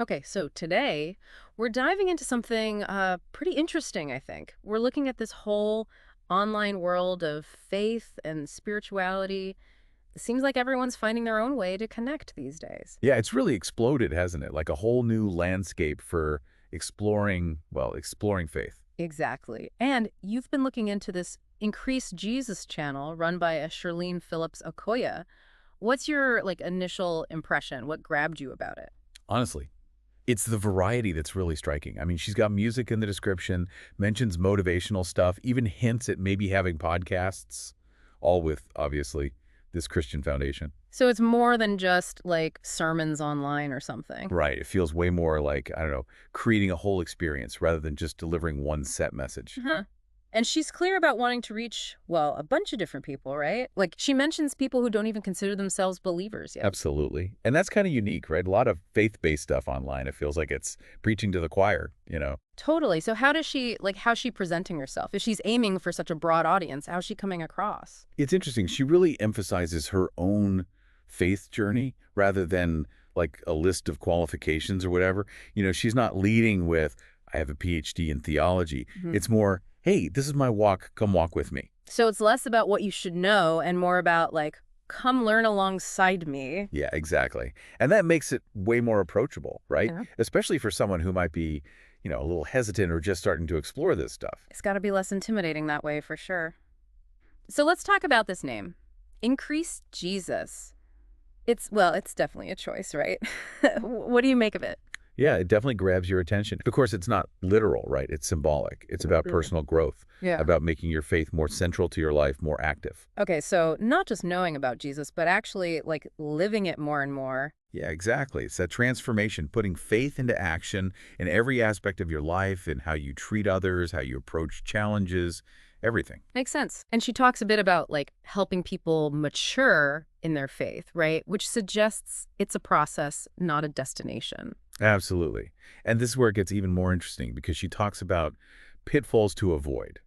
Okay, so today we're diving into something pretty interesting, I think. We're looking at this whole online world of faith and spirituality. It seems like everyone's finding their own way to connect these days. Yeah, it's really exploded, hasn't it? Like a whole new landscape for exploring faith. Exactly. And you've been looking into this Increase Jesus channel run by a Shirlene Phillips Okoye. What's your initial impression? What grabbed you about it? Honestly, it's the variety that's really striking. I mean, she's got music in the description, mentions motivational stuff, even hints at maybe having podcasts, all with, obviously, this Christian foundation. So it's more than just like sermons online or something. Right. It feels way more like, I don't know, creating a whole experience rather than just delivering one set message. Huh. And she's clear about wanting to reach, well, a bunch of different people, right? Like she mentions people who don't even consider themselves believers yet. Absolutely. And that's kind of unique, right? A lot of faith-based stuff online. It feels like it's preaching to the choir. Totally. So how does she, how's she presenting herself? If she's aiming for such a broad audience, how's she coming across? It's interesting. She really emphasizes her own faith journey rather than like a list of qualifications or whatever. She's not leading with, I have a PhD in theology. Mhm. It's more, hey, this is my walk. Come walk with me. So it's less about what you should know and more about come learn alongside me. Yeah, exactly. And that makes it way more approachable, right? Yeah. Especially for someone who might be, a little hesitant or just starting to explore this stuff. It's got to be less intimidating that way for sure. So let's talk about this name. Increase Jesus. It's definitely a choice, right? What do you make of it? Yeah, it definitely grabs your attention. Of course, it's not literal, right? It's symbolic. It's about Mm. personal growth, Yeah. about making your faith more central to your life, more active. Okay, so not just knowing about Jesus, but actually living it more and more. Yeah, exactly. It's that transformation, putting faith into action in every aspect of your life, in how you treat others, how you approach challenges, everything. Makes sense. And she talks a bit about helping people mature in their faith, right? Which suggests it's a process, not a destination. Absolutely. And this is where it gets even more interesting because she talks about pitfalls to avoid.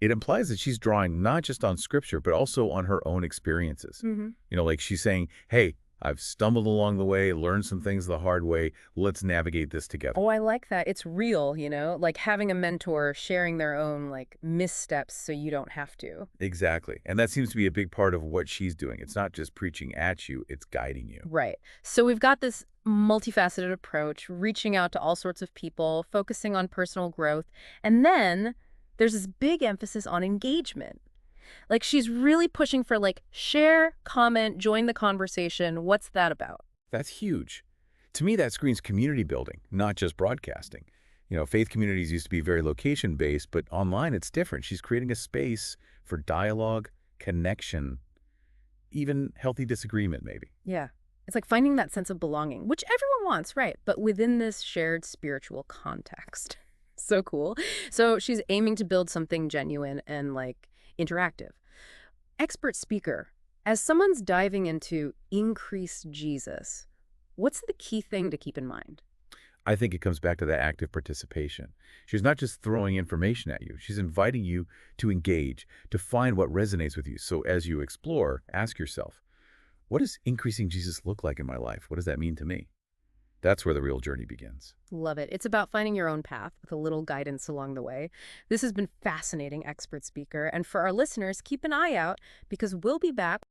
It implies that she's drawing not just on scripture, but also on her own experiences. Hmm. Like she's saying, hey, I've stumbled along the way, learned some things the hard way. Let's navigate this together. Oh, I like that. It's real, like having a mentor sharing their own missteps so you don't have to. Exactly. And that seems to be a big part of what she's doing. It's not just preaching at you, it's guiding you. Right. So we've got this multifaceted approach, reaching out to all sorts of people, focusing on personal growth. And then there's this big emphasis on engagement. Like she's really pushing for share, comment, join the conversation. What's that about? That's huge. To me, that screams community building, not just broadcasting. Faith communities used to be very location-based, but online it's different. She's creating a space for dialogue, connection, even healthy disagreement, maybe. Yeah. It's like finding that sense of belonging, which everyone wants, right? But within this shared spiritual context. So cool. So she's aiming to build something genuine and interactive. Expert speaker, as someone's diving into Increase Jesus, what's the key thing to keep in mind? I think it comes back to that active participation. She's not just throwing information at you. She's inviting you to engage, to find what resonates with you. So as you explore, ask yourself, what does increasing Jesus look like in my life? What does that mean to me? That's where the real journey begins. Love it. It's about finding your own path with a little guidance along the way. This has been fascinating, expert speaker. And for our listeners, keep an eye out because we'll be back